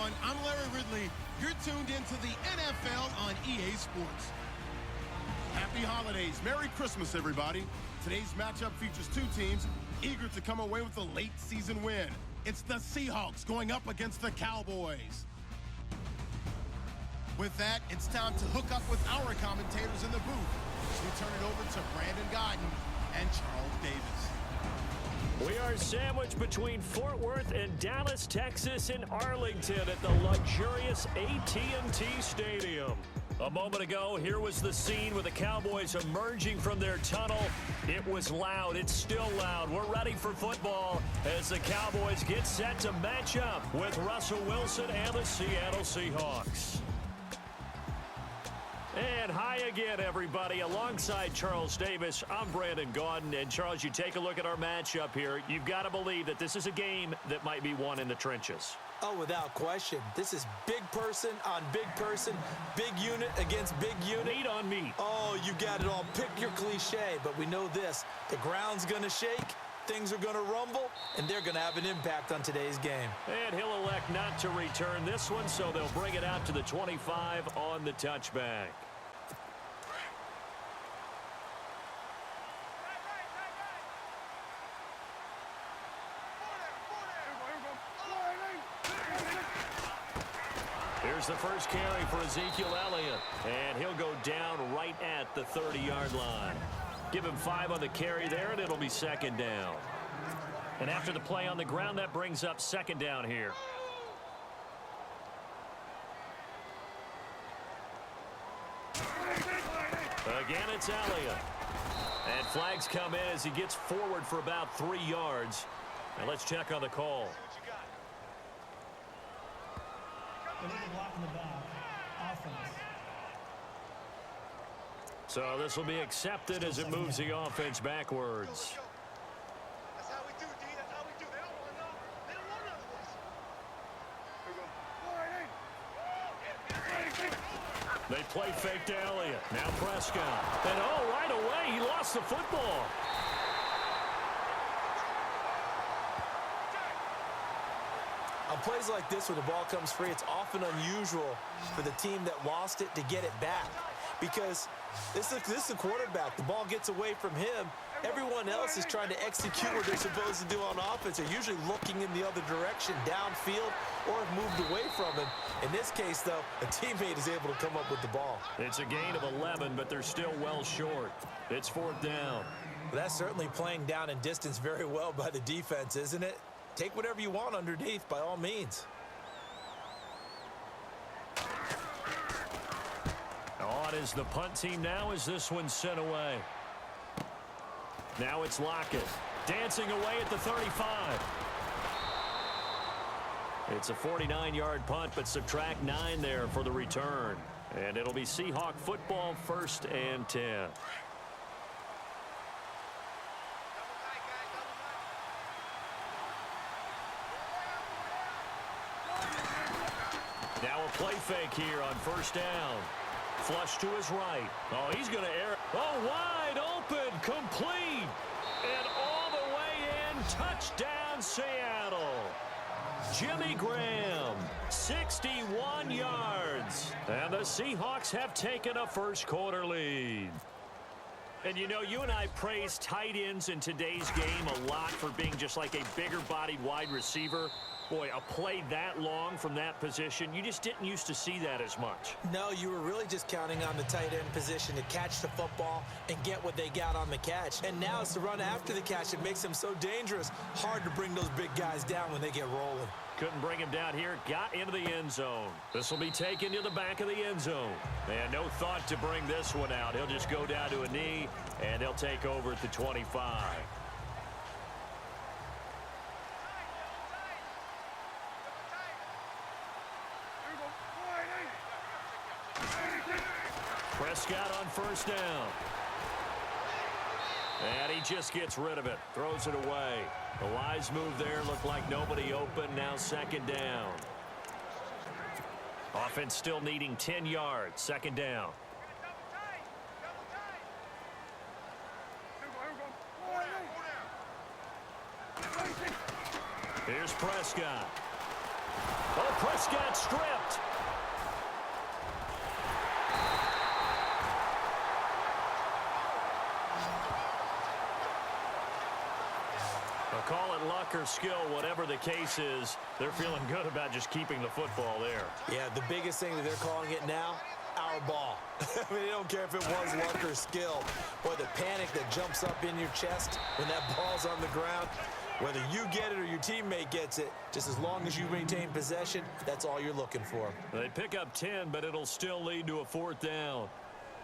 everyone. I'm Larry Ridley. You're tuned into the NFL on EA Sports. Happy holidays. Merry Christmas, everybody. Today's matchup features two teams eager to come away with a late season win. It's the Seahawks going up against the Cowboys. With that, it's time to hook up with our commentators in the booth as we turn it over to Brandon Gaudin and Charles Davis. We are sandwiched between Fort Worth and Dallas, Texas, in Arlington at the luxurious AT&T Stadium. A moment ago, here was the scene with the Cowboys emerging from their tunnel. It was loud. It's still loud. We're ready for football as the Cowboys get set to match up with Russell Wilson and the Seattle Seahawks. And hi again, everybody. Alongside Charles Davis, I'm Brandon Gaudin. And, Charles, you take a look at our matchup here. You've got to believe that this is a game that might be won in the trenches. Oh, without question. This is big person on big person, big unit against big unit. Meat on meat. Oh, you got it all. Pick your cliche, but we know this. The ground's going to shake, things are going to rumble, and they're going to have an impact on today's game. And he'll elect not to return this one, so they'll bring it out to the 25 on the touchback. Here's the first carry for Ezekiel Elliott, and he'll go down right at the 30-yard line. Give him 5 on the carry there, and it'll be second down. And after the play on the ground, that brings up second down here. Again, it's Elliott. And flags come in as he gets forward for about 3 yards. Now let's check on the call. So this will be accepted as it moves the offense backwards. That's how we do, D. That's how we do. They don't want to know. They don't want none of this. They play fake to Elliott. Now Prescott. And right away, he lost the football. On plays like this where the ball comes free, it's often unusual for the team that lost it to get it back. Because this is the quarterback. The ball gets away from him. Everyone else is trying to execute what they're supposed to do on offense. They're usually looking in the other direction, downfield, or have moved away from him. In this case, though, a teammate is able to come up with the ball. It's a gain of 11, but they're still well short. It's fourth down. Well, that's certainly playing down in distance very well by the defense, isn't it? Take whatever you want underneath, by all means. On is the punt team now as this one's sent away. Now it's Lockett. Dancing away at the 35. It's a 49-yard punt, but subtract 9 there for the return. And it'll be Seahawk football, 1st and 10. Now a play fake here on 1st down. Flush to his right. Oh, he's going to air. Oh, wide open, complete. And all the way in, touchdown Seattle. Jimmy Graham, 61 yards. And the Seahawks have taken a first quarter lead. And, you know, you and I praise tight ends in today's game a lot for being just like a bigger-bodied wide receiver. Boy, a play that long from that position, you just didn't used to see that as much. No, you were really just counting on the tight end position to catch the football and get what they got on the catch. And now it's the run after the catch that makes them so dangerous. Hard to bring those big guys down when they get rolling. Couldn't bring him down here. Got into the end zone. This will be taken to the back of the end zone. And no thought to bring this one out. He'll just go down to a knee, and they'll take over at the 25. Prescott on 1st down. And he just gets rid of it. Throws it away. The wise move there. Looked like nobody open. Now 2nd down. Offense still needing 10 yards. 2nd down. Here's Prescott. Oh, Prescott stripped. Call it luck or skill, whatever the case is, they're feeling good about just keeping the football there. Yeah, the biggest thing that they're calling it now, our ball. I mean, they don't care if it was luck or skill. Boy, the panic that jumps up in your chest when that ball's on the ground, whether you get it or your teammate gets it, just as long as you maintain possession, that's all you're looking for. They pick up 10, but it'll still lead to a 4th down.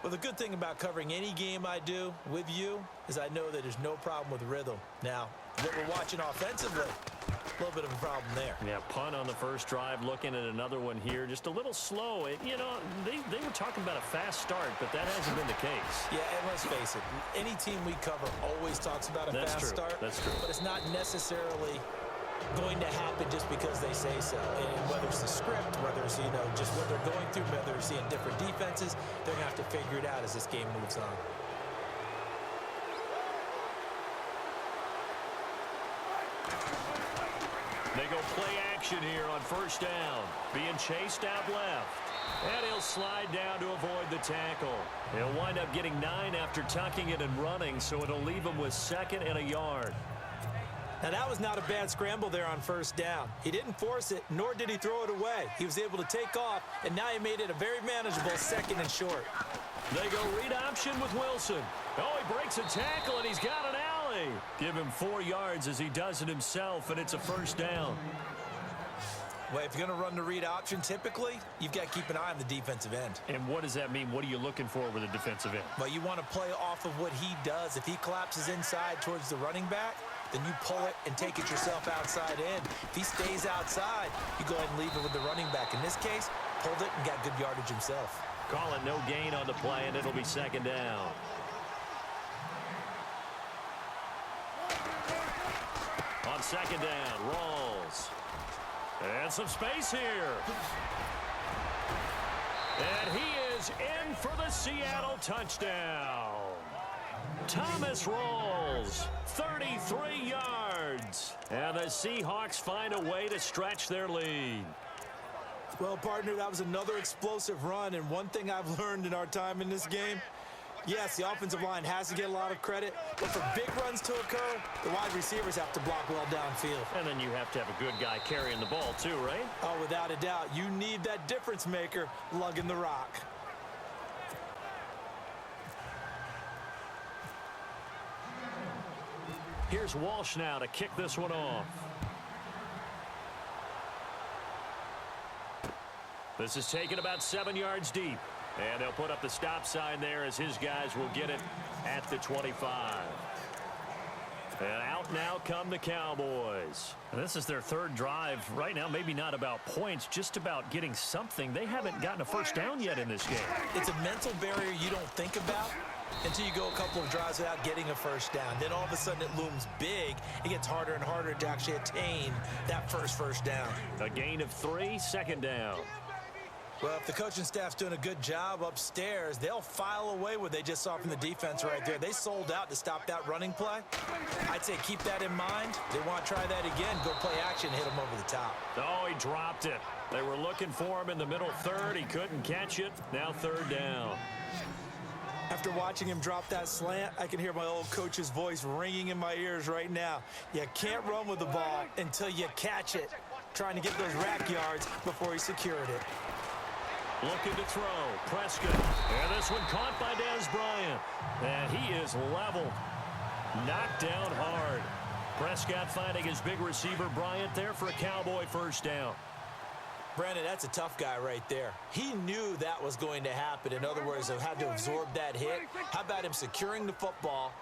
Well, the good thing about covering any game I do with you is I know that there's no problem with rhythm. Now, what we're watching offensively, a little bit of a problem there. Yeah, punt on the first drive, looking at another one here. Just a little slow. You know, they were talking about a fast start, but that hasn't been the case. Yeah, and let's face it, any team we cover always talks about a fast start. That's true. But it's not necessarily going to happen just because they say so. And whether it's the script, whether it's, you know, just what they're going through, whether they're seeing different defenses, they're going to have to figure it out as this game moves on. They go play action here on first down. Being chased out left. And he'll slide down to avoid the tackle. He'll wind up getting 9 after tucking it and running, so it'll leave him with 2nd and a yard. Now, that was not a bad scramble there on first down. He didn't force it, nor did he throw it away. He was able to take off, and now he made it a very manageable 2nd and short. They go read option with Wilson. Oh, he breaks a tackle, and he's got an alley. Give him 4 yards as he does it himself, and it's a first down. Well, if you're going to run the read option, typically, you've got to keep an eye on the defensive end. And what does that mean? What are you looking for with a defensive end? Well, you want to play off of what he does. If he collapses inside towards the running back, then you pull it and take it yourself outside in. If he stays outside, you go ahead and leave it with the running back. In this case, pulled it and got good yardage himself. Call it no gain on the play, and it'll be 2nd down. On 2nd down, Rawls. And some space here. And he is in for the Seattle touchdown. Thomas Rawls, 33 yards. And the Seahawks find a way to stretch their lead. Well, partner, that was another explosive run, and one thing I've learned in our time in this game, yes, the offensive line has to get a lot of credit, but for big runs to occur, the wide receivers have to block well downfield. And then you have to have a good guy carrying the ball too, right? Oh, without a doubt. You need that difference maker lugging the rock. Here's Walsh now to kick this one off. This is taken about 7 yards deep. And they'll put up the stop sign there as his guys will get it at the 25. And out now come the Cowboys. And this is their 3rd drive right now. Maybe not about points, just about getting something. They haven't gotten a first down yet in this game. It's a mental barrier you don't think about until you go a couple of drives without getting a first down. Then all of a sudden it looms big. It gets harder and harder to actually attain that first down. A gain of 3, 2nd down. Well, if the coaching staff's doing a good job upstairs, they'll file away what they just saw from the defense right there. They sold out to stop that running play. I'd say keep that in mind. They want to try that again. Go play action, hit him over the top. Oh, he dropped it. They were looking for him in the middle 3rd. He couldn't catch it. Now 3rd down. After watching him drop that slant, I can hear my old coach's voice ringing in my ears right now. You can't run with the ball until you catch it. Trying to get those rack yards before he secured it. Looking to throw. Prescott. And this one caught by Dez Bryant. And he is leveled. Knocked down hard. Prescott finding his big receiver Bryant there for a Cowboy first down. Brandon, that's a tough guy right there. He knew that was going to happen. In other words, he had to absorb that hit. How about him securing the football,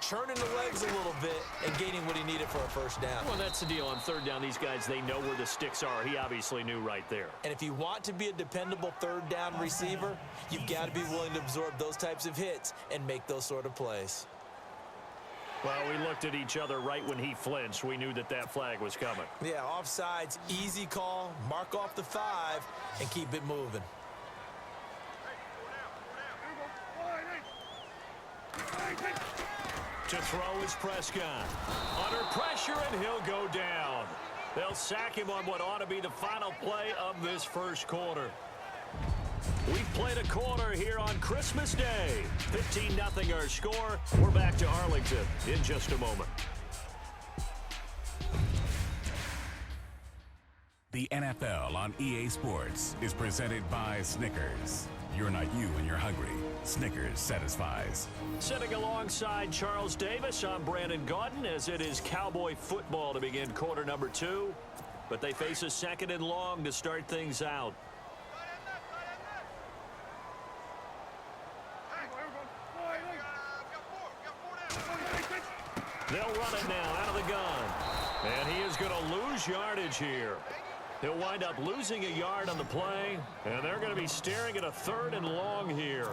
churning the legs a little bit, and gaining what he needed for a first down? Well, that's the deal. On 3rd down, these guys, they know where the sticks are. He obviously knew right there. And if you want to be a dependable 3rd down receiver, you've got to be willing to absorb those types of hits and make those sort of plays. Well, we looked at each other right when he flinched. We knew that that flag was coming. Yeah, offsides, easy call, mark off the 5, and keep it moving. To throw is Prescott. Under pressure, and he'll go down. They'll sack him on what ought to be the final play of this first quarter. We've played a quarter here on Christmas Day. 15-0 our score. We're back to Arlington in just a moment. The NFL on EA Sports is presented by Snickers. You're not you when you're hungry. Snickers satisfies. Sitting alongside Charles Davis, I'm Brandon Gaudin as it is Cowboy football to begin quarter number 2. But they face a second and long to start things out. They'll run it now out of the gun. And he is going to lose yardage here. He'll wind up losing a yard on the play, and they're going to be staring at a 3rd and long here.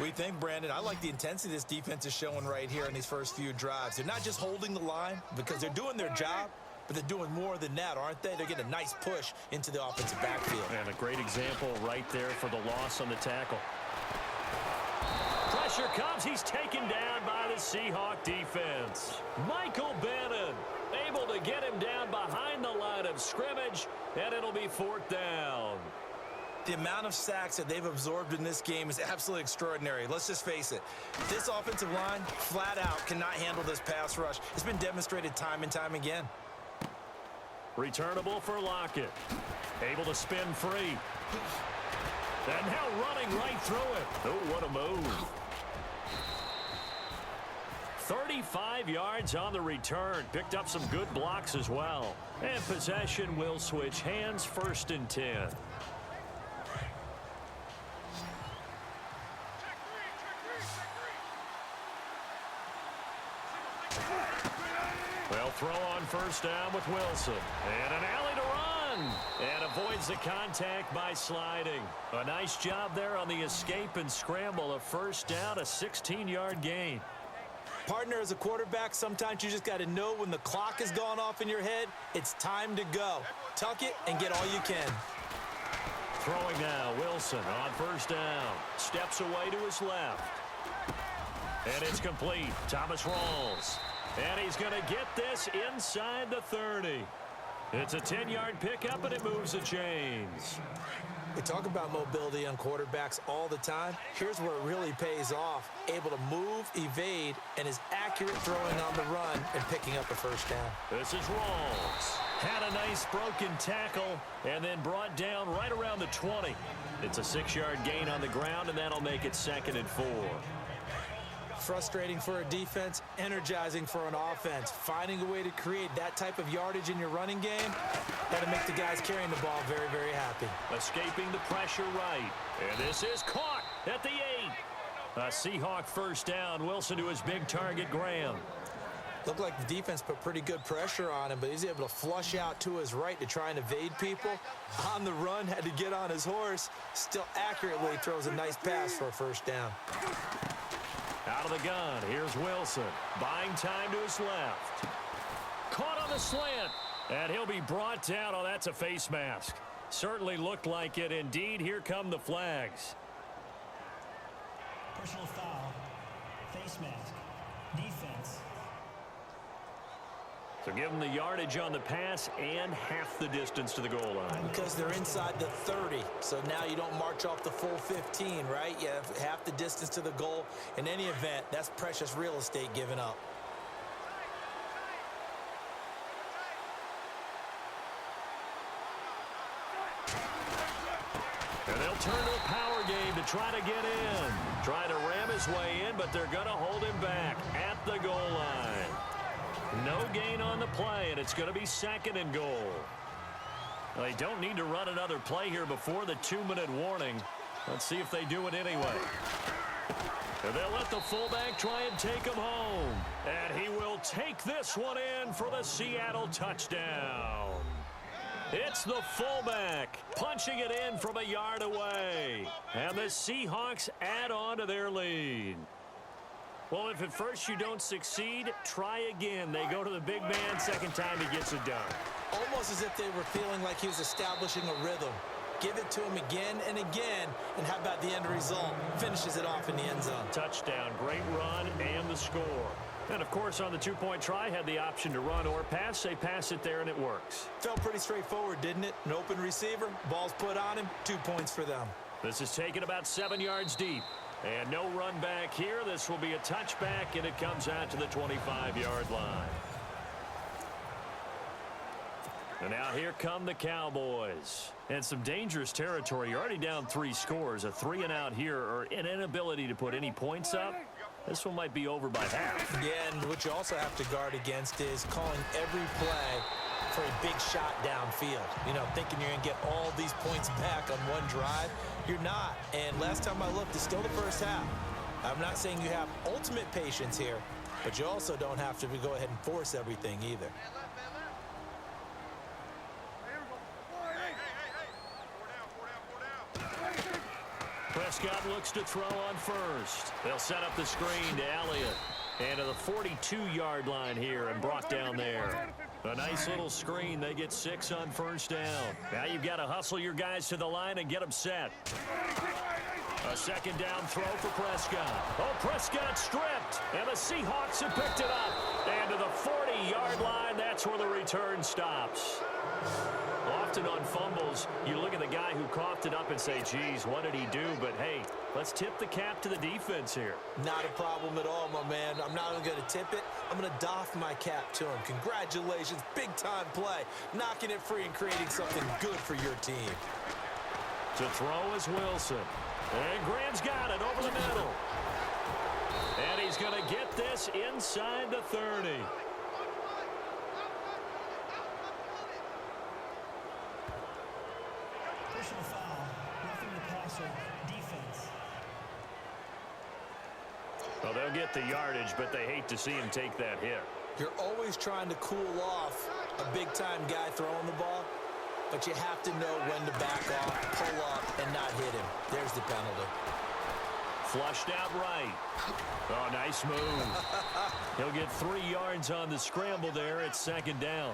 We think, Brandon, I like the intensity this defense is showing right here in these first few drives. They're not just holding the line because they're doing their job, but they're doing more than that, aren't they? They're getting a nice push into the offensive backfield. And a great example right there for the loss on the tackle. Pressure comes. He's taken down by the Seahawk defense. Michael Bannon able to get him down behind the line of scrimmage, and it'll be 4th down. The amount of sacks that they've absorbed in this game is absolutely extraordinary. Let's just face it. This offensive line, flat out, cannot handle this pass rush. It's been demonstrated time and time again. Returnable for Lockett. Able to spin free. And now running right through it. Oh, what a move. 35 yards on the return. Picked up some good blocks as well. And possession will switch hands, 1st and 10. They'll throw on 1st down with Wilson. And an alley to run. And avoids the contact by sliding. A nice job there on the escape and scramble. A 1st down, a 16-yard gain. Partner, as a quarterback, sometimes you just got to know when the clock has gone off in your head, it's time to go. Tuck it and get all you can. Throwing now, Wilson on 1st down. Steps away to his left. And it's complete. Thomas Rawls. And he's going to get this inside the 30. It's a 10-yard pickup, and it moves the chains. We talk about mobility on quarterbacks all the time. Here's where it really pays off. Able to move, evade, and is accurate throwing on the run and picking up a 1st down. This is Rawls. Had a nice broken tackle and then brought down right around the 20. It's a 6-yard gain on the ground, and that'll make it 2nd and 4. Frustrating for a defense, energizing for an offense. Finding a way to create that type of yardage in your running game, that'll make the guys carrying the ball very, very happy. Escaping the pressure right. And this is caught at the 8. A Seahawk 1st down. Wilson to his big target, Graham. Looked like the defense put pretty good pressure on him, but he's able to flush out to his right to try and evade people. On the run, had to get on his horse. Still accurately throws a nice pass for a 1st down. Out of the gun, here's Wilson. Buying time to his left. Caught on the slant, and he'll be brought down. Oh, that's a face mask. Certainly looked like it. Indeed, here come the flags. Personal foul, face mask, defense. So give them the yardage on the pass and half the distance to the goal line. Because they're inside the 30, so now you don't march off the full 15, right? You have half the distance to the goal. In any event, that's precious real estate given up. And they'll turn to a power game to try to get in. Try to ram his way in, but they're going to hold him back at the goal line. No gain on the play, and it's going to be 2nd and goal. They don't need to run another play here before the 2-minute warning. Let's see if they do it anyway. And they'll let the fullback try and take him home. And he will take this one in for the Seattle touchdown. It's the fullback punching it in from a yard away. And the Seahawks add on to their lead. Well, if at first you don't succeed, try again. They go to the big man. Second time he gets it done. Almost as if they were feeling like he was establishing a rhythm. Give it to him again and again, and how about the end result? Finishes it off in the end zone. Touchdown, great run, and the score. And, of course, on the two-point try, had the option to run or pass. They pass it there, and it works. Felt pretty straightforward, didn't it? An open receiver, ball's put on him, 2 points for them. This is taken about 7 yards deep. And no run back here. This will be a touchback, and it comes out to the 25-yard line. And now here come the Cowboys. And some dangerous territory. You're already down 3 scores. A 3-and-out here, or an inability to put any points up. This one might be over by half. Yeah, and what you also have to guard against is calling every play for a big shot downfield. You know, thinking you're going to get all these points back on one drive. You're not. And last time I looked, it's still the first half. I'm not saying you have ultimate patience here, but you also don't have to go ahead and force everything either. Prescott looks to throw on first. They'll set up the screen to Elliott. And to the 42-yard line here and brought down there. A nice little screen. They get 6 on first down. Now you've got to hustle your guys to the line and get them set. A second down throw for Prescott. Oh, Prescott stripped. And the Seahawks have picked it up. And to the 40-yard line, that's where the return stops. Often on fumbles, you look at the guy who coughed it up and say, geez, what did he do? But, hey, let's tip the cap to the defense here. Not a problem at all, my man. I'm not even going to tip it. I'm going to doff my cap to him. Congratulations. Big-time play. Knocking it free and creating something good for your team. To throw is Wilson. And Graham's got it over the middle. And he's going to get this inside the 30. Personal foul, roughing the passer, defense. Well, they'll get the yardage, but they hate to see him take that hit. You're always trying to cool off a big-time guy throwing the ball, but you have to know when to back off, pull up, and not hit him. There's the penalty. Flushed out right. Oh, nice move. He'll get 3 yards on the scramble there at second down.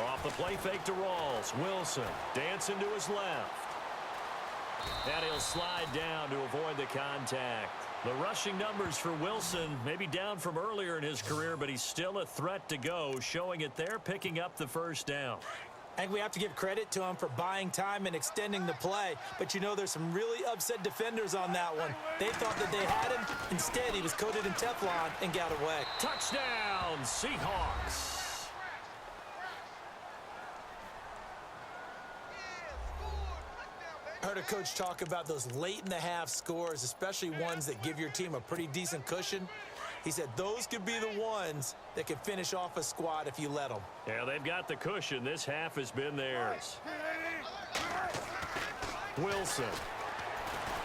Off the play fake to Rawls. Wilson dancing to his left. And he'll slide down to avoid the contact. The rushing numbers for Wilson maybe down from earlier in his career, but he's still a threat to go, showing it there, picking up the first down. I think we have to give credit to him for buying time and extending the play, but you know there's some really upset defenders on that one. They thought that they had him. Instead, he was coated in Teflon and got away. Touchdown, Seahawks. I heard a coach talk about those late-in-the-half scores, especially ones that give your team a pretty decent cushion. He said those could be the ones that could finish off a squad if you let them. Yeah, they've got the cushion. This half has been theirs. Wilson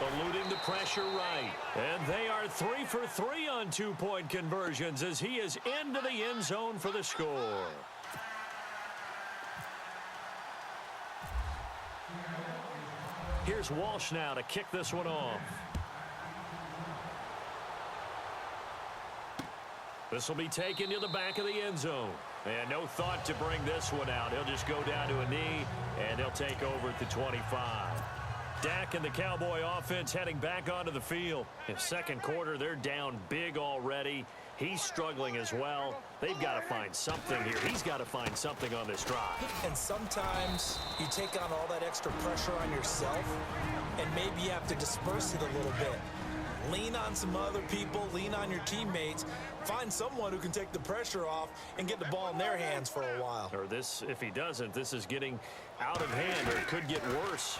eluding the pressure right. And they are 3 for 3 on two-point conversions as he is into the end zone for the score. Here's Walsh now to kick this one off. This will be taken to the back of the end zone. And no thought to bring this one out. He'll just go down to a knee, and they'll take over at the 25. Dak and the Cowboy offense heading back onto the field. In second quarter, they're down big already. He's struggling as well. They've got to find something here. He's got to find something on this drive. And sometimes you take on all that extra pressure on yourself, and maybe you have to disperse it a little bit. Lean on some other people, lean on your teammates, find someone who can take the pressure off and get the ball in their hands for a while. Or this, if he doesn't, this is getting out of hand, or it could get worse.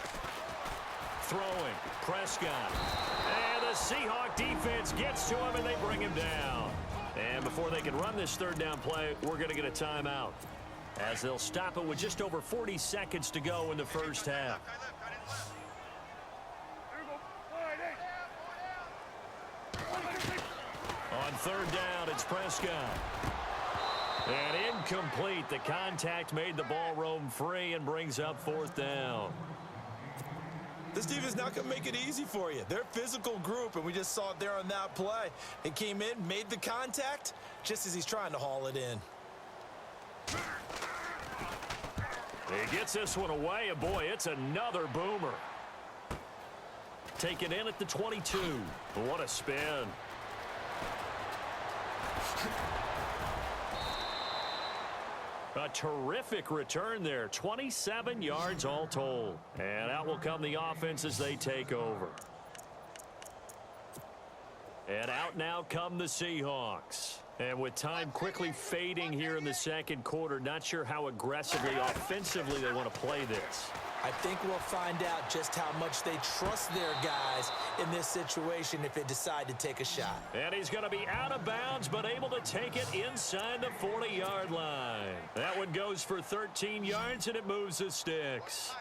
Throwing, Prescott. And the Seahawk defense gets to him, and they bring him down. And before they can run this third down play, we're going to get a timeout, as they'll stop it with just over 40 seconds to go in the first half. On third down, it's Prescott. And incomplete. The contact made the ball roam free and brings up fourth down. This defense not going to make it easy for you. They're a physical group, and we just saw it there on that play. It came in, made the contact, just as he's trying to haul it in. He gets this one away, and boy, it's another boomer. Taken in at the 22. What a spin. A terrific return there. 27 yards all told. And out will come the offense as they take over. And out now come the Seahawks. And with time quickly fading here in the second quarter, not sure how aggressively, offensively they want to play this. I think we'll find out just how much they trust their guys in this situation if they decide to take a shot. And he's going to be out of bounds, but able to take it inside the 40-yard line. That one goes for 13 yards, and it moves the sticks.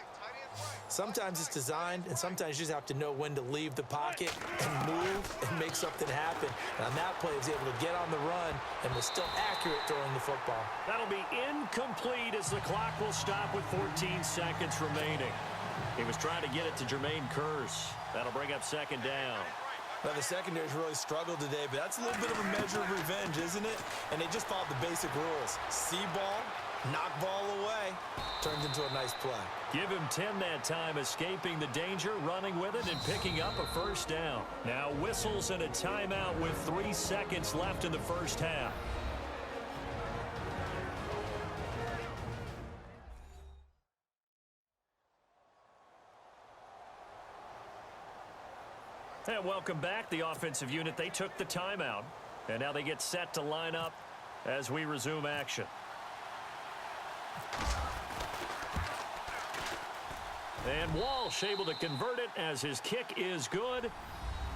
Sometimes it's designed, and sometimes you just have to know when to leave the pocket and move and make something happen. And on that play, he was able to get on the run and was still accurate throwing the football. That'll be incomplete as the clock will stop with 14 seconds remaining. He was trying to get it to Jermaine Kearse. That'll bring up second down. Now, the secondary's really struggled today, but that's a little bit of a measure of revenge, isn't it? And they just followed the basic rules. See ball, knock ball away, turns into a nice play. Give him 10 that time, escaping the danger, running with it, and picking up a first down. Now whistles and a timeout with 3 seconds left in the first half. And welcome back. The offensive unit, they took the timeout. And now they get set to line up as we resume action. And Walsh able to convert it as his kick is good.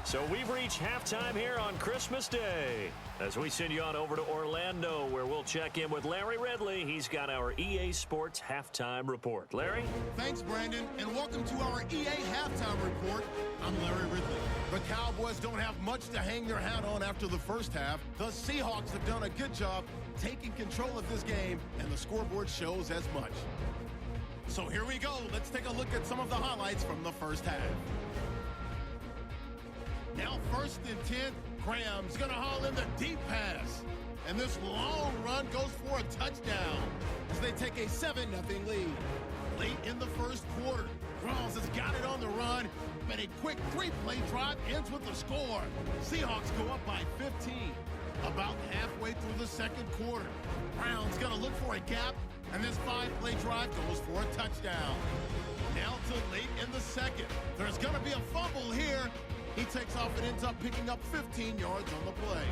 So we've reached halftime here on Christmas Day as we send you on over to Orlando, where we'll check in with Larry Ridley. He's got our EA Sports Halftime Report. Larry? Thanks, Brandon, and welcome to our EA Halftime Report. I'm Larry Ridley. The Cowboys don't have much to hang their hat on after the first half. The Seahawks have done a good job taking control of this game, and the scoreboard shows as much. So here we go. Let's take a look at some of the highlights from the first half. Now 1st and 10, Graham's going to haul in the deep pass. And this long run goes for a touchdown as they take a 7-0 lead. Late in the first quarter, Rawls has got it on the run, but a quick 3-play drive ends with the score. Seahawks go up by 15. About halfway through the second quarter, Brown's going to look for a gap, and this 5-play drive goes for a touchdown. Now to late in the second, there's going to be a fumble here. He takes off and ends up picking up 15 yards on the play.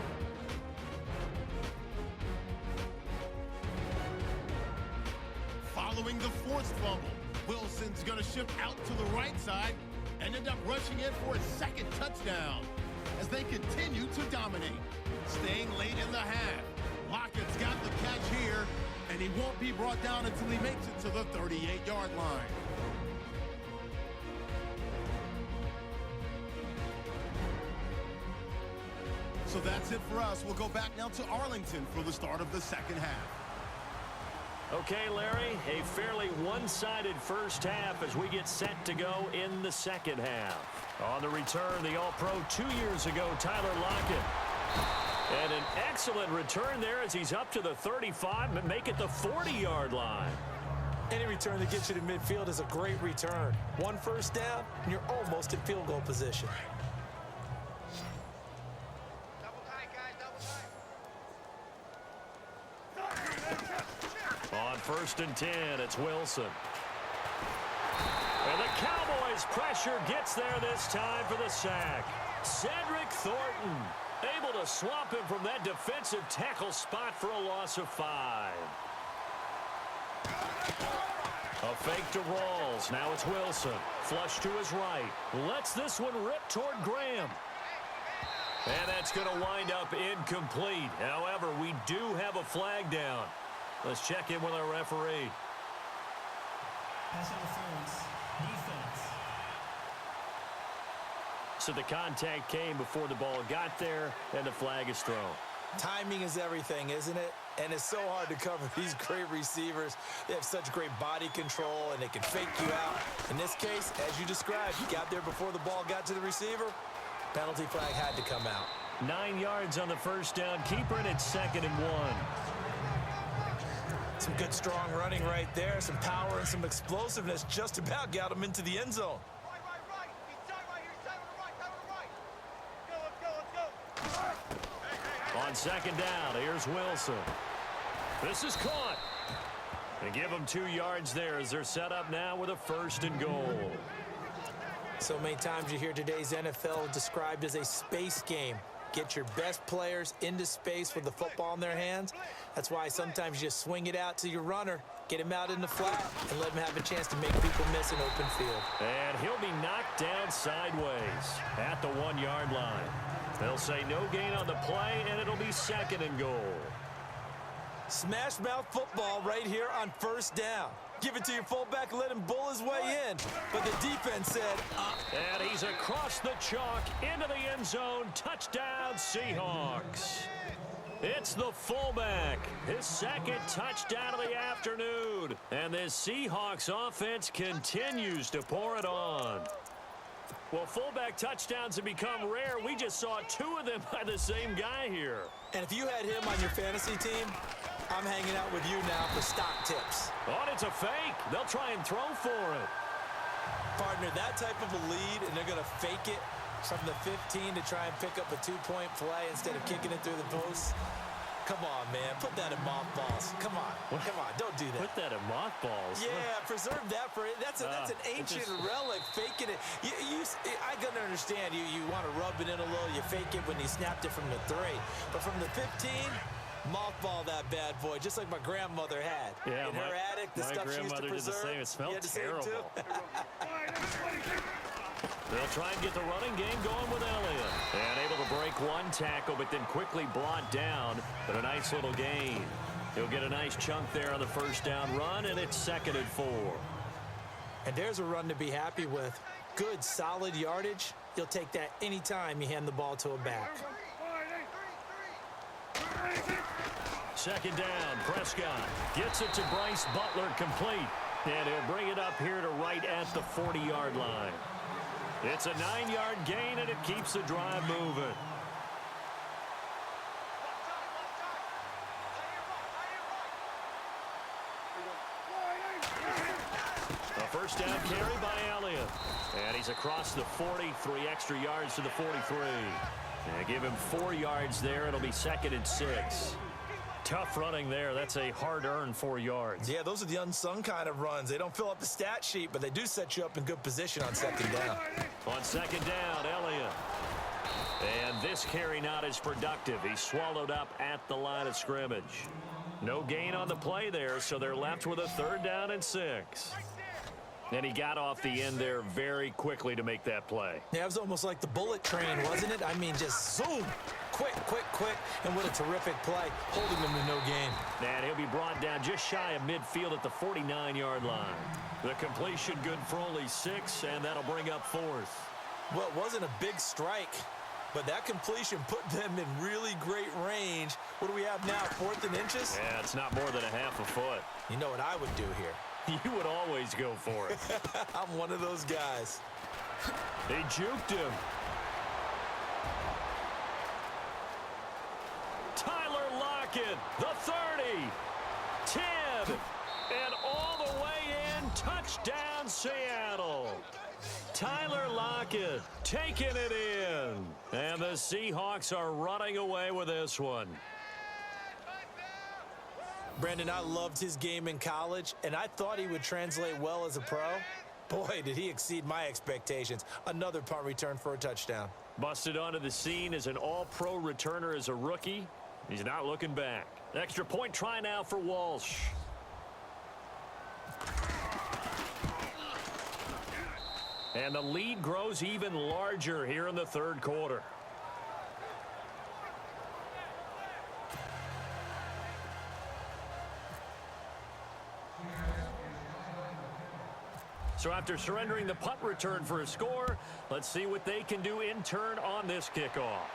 Following the forced fumble, Wilson's going to shift out to the right side and end up rushing in for his second touchdown as they continue to dominate. Staying late in the half, Lockett's got the catch here, and he won't be brought down until he makes it to the 38-yard line. So that's it for us. We'll go back now to Arlington for the start of the second half. Okay, Larry, a fairly one-sided first half as we get set to go in the second half. On the return, the All-Pro 2 years ago, Tyler Lockett. And an excellent return there as he's up to the 35 and make it the 40-yard line. Any return that gets you to midfield is a great return. One first down, and you're almost in field goal position. On 1st and 10, it's Wilson. And the Cowboys' pressure gets there this time for the sack. Cedric Thornton able to swamp him from that defensive tackle spot for a loss of 5. A fake to Rawls. Now it's Wilson. Flush to his right. Lets this one rip toward Graham. And that's going to wind up incomplete. However, we do have a flag down. Let's check in with our referee. Pass interference. Defense. So the contact came before the ball got there, and the flag is thrown. Timing is everything, isn't it? And it's so hard to cover these great receivers. They have such great body control, and they can fake you out. In this case, as you described, he got there before the ball got to the receiver. Penalty flag had to come out. 9 yards on the first down. Keeper, and it's 2nd and 1. Some good, strong running right there. Some power and some explosiveness just about got him into the end zone. Right. He's tight right here. He's tight on the right. Let's go. On second down, here's Wilson. This is caught. And give them 2 yards there as they're set up now with a 1st and goal. So many times you hear today's NFL described as a space game. Get your best players into space with the football in their hands. That's why sometimes you just swing it out to your runner, get him out in the flat, and let him have a chance to make people miss an open field. And he'll be knocked down sideways at the 1-yard line. They'll say no gain on the play, and it'll be 2nd and goal. Smash mouth football right here on 1st down. Give it to your fullback, let him bull his way in. But the defense said, And he's across the chalk into the end zone. Touchdown, Seahawks. It's the fullback. His 2nd touchdown of the afternoon. And this Seahawks offense continues to pour it on. Well, fullback touchdowns have become rare. We just saw 2 of them by the same guy here. and if you had him on your fantasy team, I'm hanging out with you now for stock tips. Oh, and it's a fake. They'll try and throw for it. Partner, that type of a lead, and they're going to fake it from the 15 to try and pick up a 2-point play instead of kicking it through the post. Come on, man. Put that in mothballs. Come on. Come on. Don't do that. Put that in mothballs. Yeah, preserve that for it. That's an ancient relic. Faking it. I can understand you want to rub it in a little. You fake it when you snapped it from the 3. But from the 15, mothball that bad boy, just like my grandmother had. Yeah, in her attic, the stuff she used to grandmother did the preserve. same. It smelled You had the same terrible. too? They'll try and get the running game going with Elliott. And able to break one tackle, but then quickly brought down. But a nice little gain. He'll get a nice chunk there on the first down run, and it's 2nd and 4. And there's a run to be happy with. Good, solid yardage. You'll take that anytime you hand the ball to a back. 2nd down, Prescott gets it to Bryce Butler, complete. And he'll bring it up here to right at the 40-yard line. It's a 9-yard gain, and it keeps the drive moving. A first down carry by Elliott. And he's across the 40, 3 extra yards to the 43. And give him 4 yards there. It'll be 2nd and 6. Tough running there. That's a hard-earned 4 yards. Yeah, those are the unsung kind of runs. They don't fill up the stat sheet, but they do set you up in good position on 2nd down. On 2nd down, Elliott. And this carry not as productive. He's swallowed up at the line of scrimmage. No gain on the play there, so they're left with a 3rd down and 6. And he got off the end there very quickly to make that play. Yeah, it was almost like the bullet train, wasn't it? I mean, just zoom. Quick, and what a terrific play, holding them to no gain. And he'll be brought down just shy of midfield at the 49-yard line. The completion good for only 6, and that'll bring up 4th. Well, it wasn't a big strike, but that completion put them in really great range. What do we have now, 4th and inches? Yeah, it's not more than a half a foot. You know what I would do here? You would always go for it. I'm one of those guys. They juked him. Tyler Lockett, the 30, 10, and all the way in, touchdown Seattle. Tyler Lockett taking it in, and the Seahawks are running away with this one. Brandon, I loved his game in college, and I thought he would translate well as a pro. Boy, did he exceed my expectations. Another punt return for a touchdown. Busted onto the scene as an all-pro returner as a rookie. He's not looking back. Extra point try now for Walsh. And the lead grows even larger here in the 3rd quarter. So after surrendering the punt return for a score, let's see what they can do in turn on this kickoff.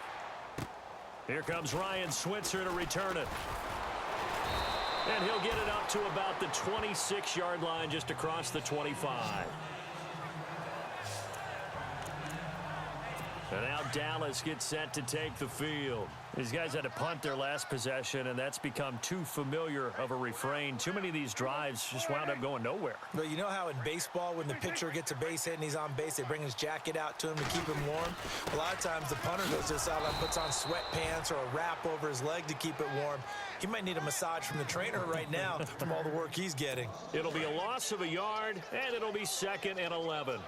Here comes Ryan Switzer to return it. And he'll get it up to about the 26-yard line just across the 25. And now Dallas gets set to take the field. These guys had to punt their last possession, and that's become too familiar of a refrain. Too many of these drives just wound up going nowhere. But you know how in baseball, when the pitcher gets a base hit and he's on base, they bring his jacket out to him to keep him warm? A lot of times the punter goes to the sideline, puts on sweatpants or a wrap over his leg to keep it warm. He might need a massage from the trainer right now from all the work he's getting. It'll be a loss of a yard, and it'll be 2nd and 11.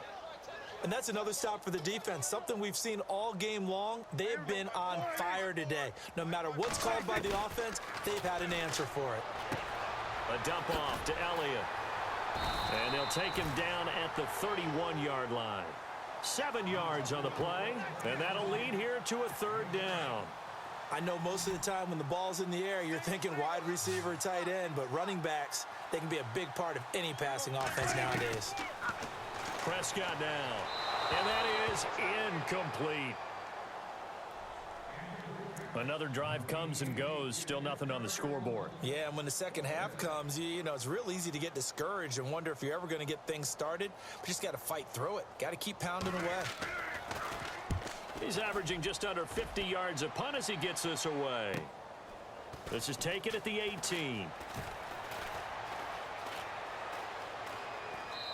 And that's another stop for the defense, something we've seen all game long. They've been on fire today. No matter what's called by the offense, they've had an answer for it. A dump off to Elliott. And they'll take him down at the 31-yard line. 7 yards on the play, and that'll lead here to a 3rd down. I know most of the time when the ball's in the air, you're thinking wide receiver, tight end, but running backs, they can be a big part of any passing offense nowadays. Prescott now, and that is incomplete. Another drive comes and goes, still nothing on the scoreboard. Yeah, and when the second half comes, you know, it's real easy to get discouraged and wonder if you're ever going to get things started. But you just got to fight through it. Got to keep pounding away. He's averaging just under 50 yards a punt as he gets this away. This is taken at the 18.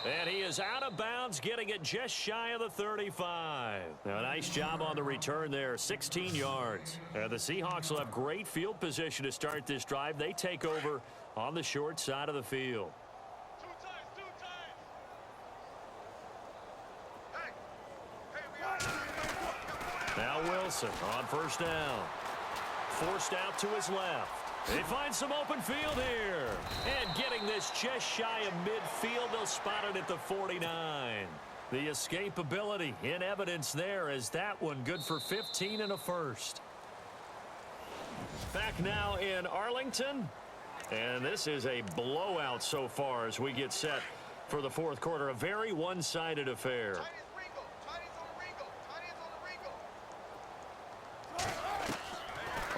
And he is out of bounds, getting it just shy of the 35. Now, a nice job on the return there, 16 yards. And the Seahawks will have great field position to start this drive. They take over on the short side of the field. Two times. Hey, we are. Now Wilson on 1st down. Forced out to his left. They find some open field here. And getting this just shy of midfield, they'll spot it at the 49. The escapability in evidence there as that one good for 15 and a first. Back now in Arlington. And this is a blowout so far as we get set for the 4th quarter. A very one-sided affair. Tight ends Ringo. Tight ends on the Ringo. Tight ends on the Ringo.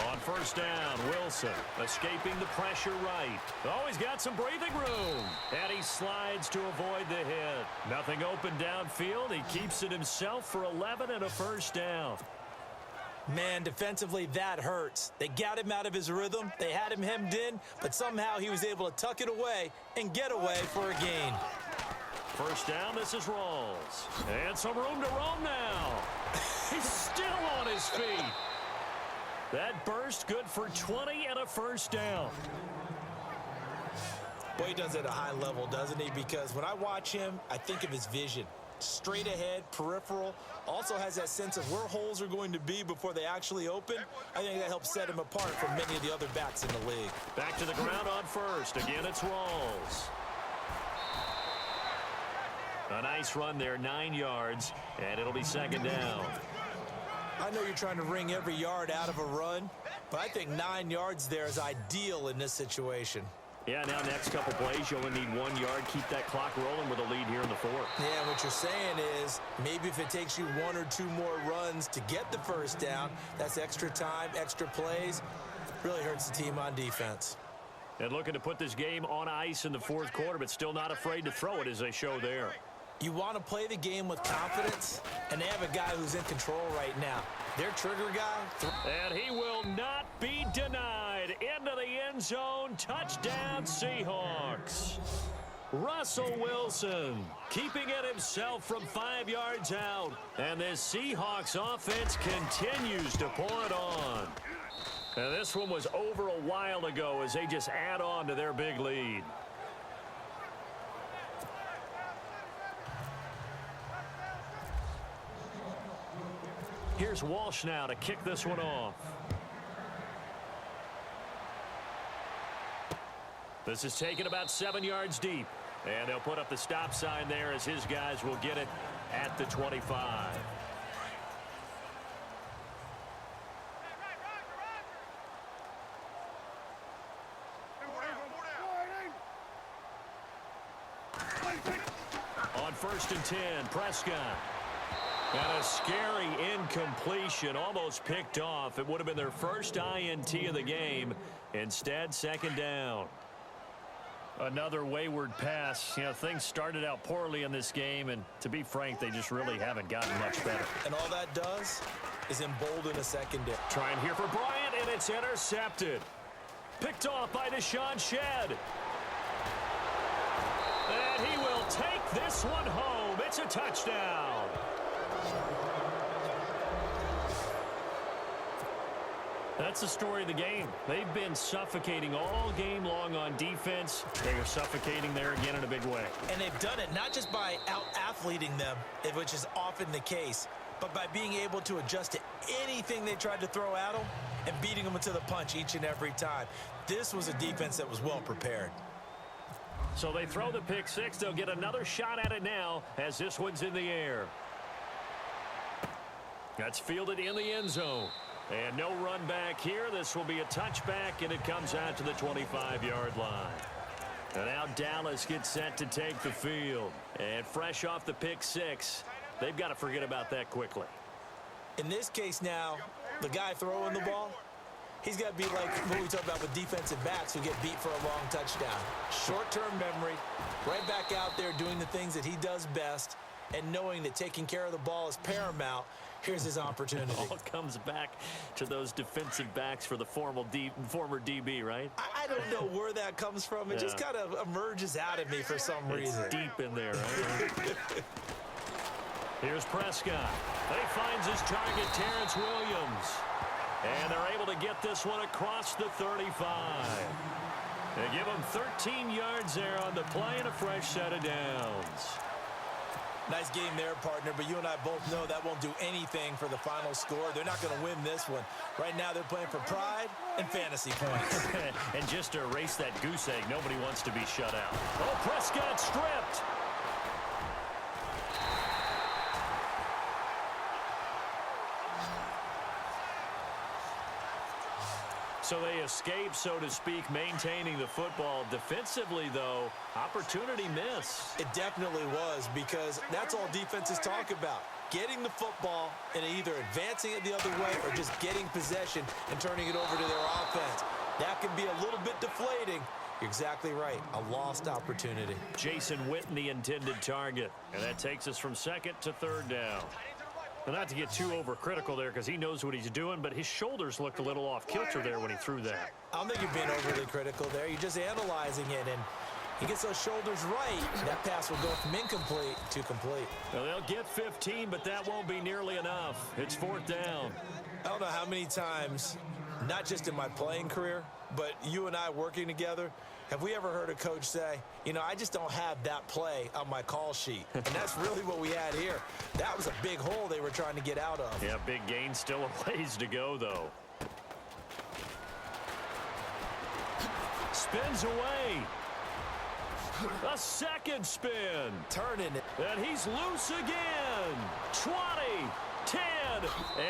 On 1st down, Wilson escaping the pressure right. Oh, he's got some breathing room. And he slides to avoid the hit. Nothing open downfield. He keeps it himself for 11 and a 1st down. Man, defensively, that hurts. They got him out of his rhythm. They had him hemmed in, but somehow he was able to tuck it away and get away for a gain. 1st down, this is Rawls. And some room to roam now. He's still on his feet. That burst good for 20 and a 1st down. Boy, he does it at a high level, doesn't he? Because when I watch him, I think of his vision. Straight ahead, peripheral, also has that sense of where holes are going to be before they actually open. I think that helps set him apart from many of the other backs in the league. Back to the ground on 1st. Again, it's Rawls. A nice run there, 9 yards, and it'll be 2nd down. I know you're trying to wring every yard out of a run, but I think 9 yards there is ideal in this situation. Yeah, now next couple plays, you only need 1 yard. Keep that clock rolling with a lead here in the 4th. Yeah, what you're saying is maybe if it takes you 1 or 2 more runs to get the 1st down, that's extra time, extra plays. Really hurts the team on defense. And looking to put this game on ice in the 4th quarter, but still not afraid to throw it as they show there. You want to play the game with confidence, and they have a guy who's in control right now. Their trigger guy. And he will not be denied. Into the end zone. Touchdown, Seahawks. Russell Wilson keeping it himself from 5 yards out. And this Seahawks offense continues to pour it on. And this one was over a while ago as they just add on to their big lead. Here's Walsh now to kick this one off. This is taken about 7 yards deep. And they'll put up the stop sign there as his guys will get it at the 25. On 1st and 10, Prescott. And a scary incompletion, almost picked off. It would have been their first INT of the game. Instead, 2nd down. Another wayward pass. You know, things started out poorly in this game, and to be frank, they just really haven't gotten much better. And all that does is embolden a secondary. Trying here for Bryant, and it's intercepted. Picked off by Deshaun Shedd. And he will take this one home. It's a touchdown. That's the story of the game. They've been suffocating all game long on defense. They are suffocating there again in a big way. And they've done it not just by out-athleting them, which is often the case, but by being able to adjust to anything they tried to throw at them and beating them to the punch each and every time. This was a defense that was well prepared. So they throw the pick six. They'll get another shot at it now as this one's in the air. That's fielded in the end zone. And no run back here. This will be a touchback, and it comes out to the 25-yard line. And now Dallas gets set to take the field. And fresh off the pick six, they've got to forget about that quickly. In this case now, the guy throwing the ball, he's got to be like what we talk about with defensive backs who get beat for a long touchdown. Short-term memory, right back out there doing the things that he does best, and knowing that taking care of the ball is paramount. Here's his opportunity. It all comes back to those defensive backs for the former DB, right? I don't know where that comes from. It just kind of emerges out of me for some reason. It's deep in there, right? Here's Prescott. He finds his target, Terrence Williams. And they're able to get this one across the 35. They give him 13 yards there on the play and a fresh set of downs. Nice game there, partner, but you and I both know that won't do anything for the final score. They're not going to win this one. Right now, they're playing for pride and fantasy points. And just to erase that goose egg, nobody wants to be shut out. Oh, Prescott stripped. So they escape, so to speak, maintaining the football. Defensively, though, opportunity miss. It definitely was, because that's all defenses talk about. Getting the football and either advancing it the other way or just getting possession and turning it over to their offense. That can be a little bit deflating. You're exactly right. A lost opportunity. Jason Witten, the intended target. And that takes us from second to third down. Well, not to get too overcritical there because he knows what he's doing, but his shoulders looked a little off kilter there when he threw that. I don't think you're being overly critical there. You're just analyzing it, and he gets those shoulders right. That pass will go from incomplete to complete. Well, they'll get 15, but that won't be nearly enough. It's fourth down. I don't know how many times, not just in my playing career, but you and I working together, have we ever heard a coach say, you know, I just don't have that play on my call sheet? And that's really what we had here. That was a big hole they were trying to get out of. Yeah, big gain, still a ways to go, though. Spins away. A second spin. Turning it. And he's loose again. 20, 10,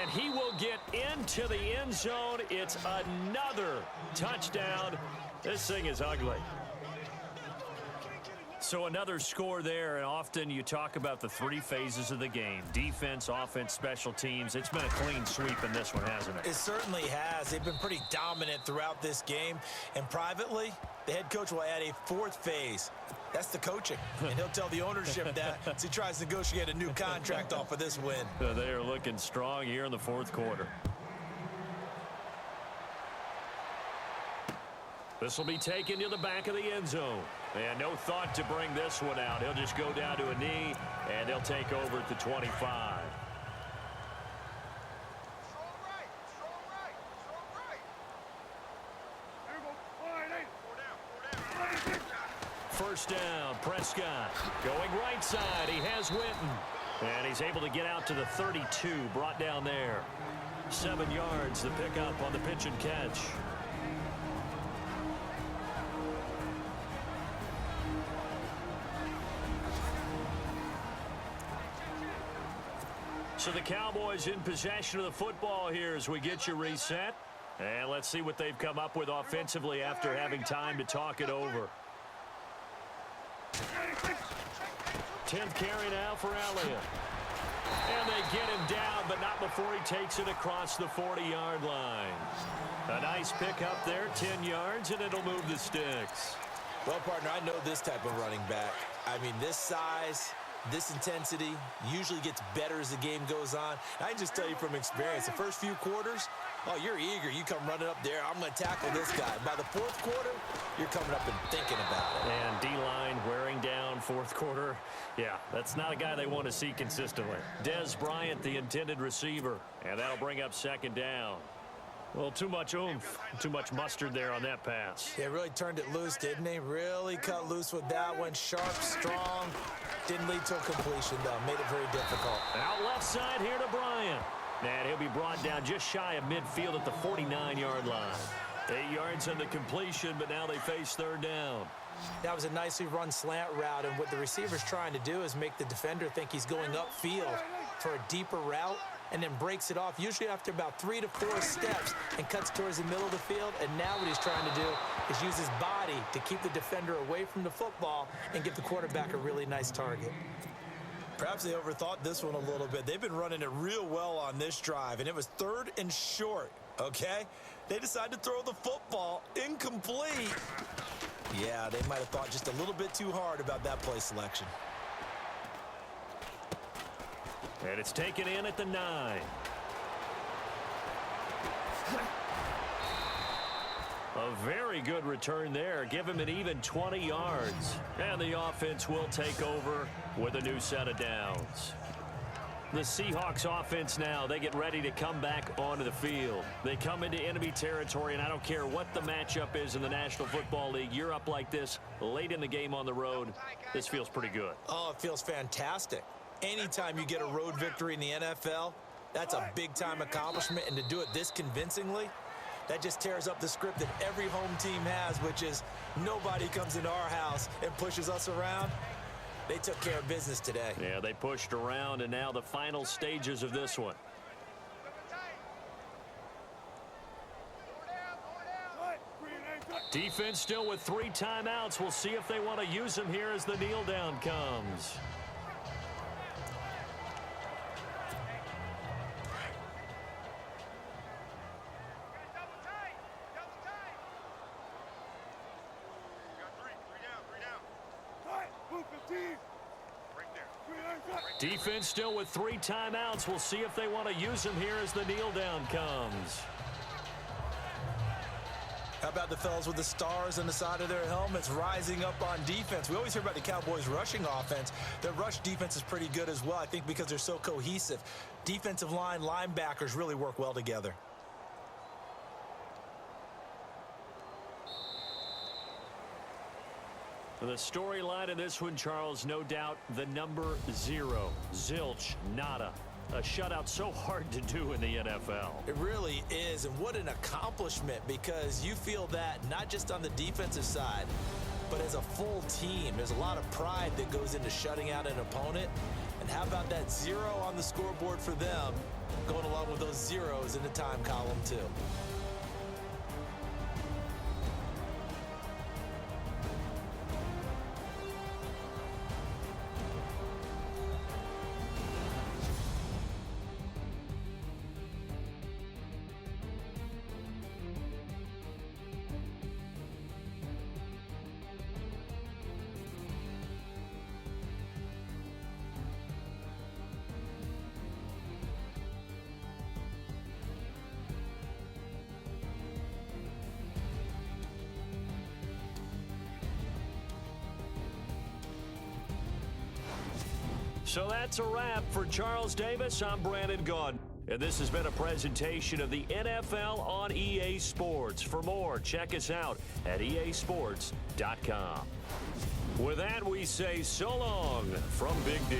and he will get into the end zone. It's another touchdown. This thing is ugly. So another score there, and often you talk about the three phases of the game. Defense, offense, special teams. It's been a clean sweep in this one, hasn't it? It certainly has. They've been pretty dominant throughout this game. And privately, the head coach will add a fourth phase. That's the coaching. And he'll tell the ownership that as he tries to negotiate a new contract off of this win. They are looking strong here in the fourth quarter. This will be taken to the back of the end zone. And no thought to bring this one out. He'll just go down to a knee, and they'll take over at the 25. Strong right. Strong right. Strong right. There you go. 4 down. First down, Prescott. Going right side, he has Witten. And he's able to get out to the 32, brought down there. 7 yards, the pickup on the pitch and catch. So the Cowboys in possession of the football here as we get you reset. And let's see what they've come up with offensively after having time to talk it over. 10th carry now for Elliott. And they get him down, but not before he takes it across the 40-yard line. A nice pickup there, 10 yards, and it'll move the sticks. Well, partner, I know this type of running back. I mean, this size, this intensity usually gets better as the game goes on. And I can just tell you from experience, the first few quarters, oh, you're eager. You come running up there, I'm going to tackle this guy. By the fourth quarter, you're coming up and thinking about it. And D-line wearing down fourth quarter. Yeah, that's not a guy they want to see consistently. Dez Bryant, the intended receiver. And that'll bring up second down. Well, too much oomph, too much mustard there on that pass. They really turned it loose, didn't they? Really cut loose with that one. Sharp, strong. Didn't lead to a completion, though. Made it very difficult. Out left side here to Bryant. And he'll be brought down just shy of midfield at the 49-yard line. 8 yards on the completion, but now they face third down. That was a nicely run slant route, and what the receiver's trying to do is make the defender think he's going upfield for a deeper route, and then breaks it off, usually after about 3 to 4 steps, and cuts towards the middle of the field. And now what he's trying to do is use his body to keep the defender away from the football and give the quarterback a really nice target. Perhaps they overthought this one a little bit. They've been running it real well on this drive, and it was 3rd and short, okay? They decided to throw the football incomplete. Yeah, they might have thought just a little bit too hard about that play selection. And it's taken in at the 9. A very good return there. Give him an even 20 yards. And the offense will take over with a new set of downs. The Seahawks offense now, they get ready to come back onto the field. They come into enemy territory, and I don't care what the matchup is in the National Football League. You're up like this late in the game on the road. This feels pretty good. Oh, it feels fantastic. Anytime you get a road victory in the NFL, that's a big-time accomplishment, and to do it this convincingly, that just tears up the script that every home team has, which is nobody comes into our house and pushes us around. They took care of business today. Yeah, they pushed around, and now the final stages of this one. Defense still with 3 timeouts. We'll see if they want to use them here as the kneel down comes. Defense still with 3 timeouts. We'll see if they want to use them here as the kneel down comes. How about the fellas with the stars on the side of their helmets rising up on defense? We always hear about the Cowboys' rushing offense. Their rush defense is pretty good as well, I think, because they're so cohesive. Defensive line, linebackers really work well together. The storyline in this one, Charles, no doubt the number 0. Zilch, nada. A shutout so hard to do in the NFL. It really is, and what an accomplishment, because you feel that not just on the defensive side, but as a full team. There's a lot of pride that goes into shutting out an opponent. And how about that 0 on the scoreboard for them, going along with those zeros in the time column too. So that's a wrap for Charles Davis. I'm Brandon Gaudin. And this has been a presentation of the NFL on EA Sports. For more, check us out at easports.com. With that, we say so long from Big D.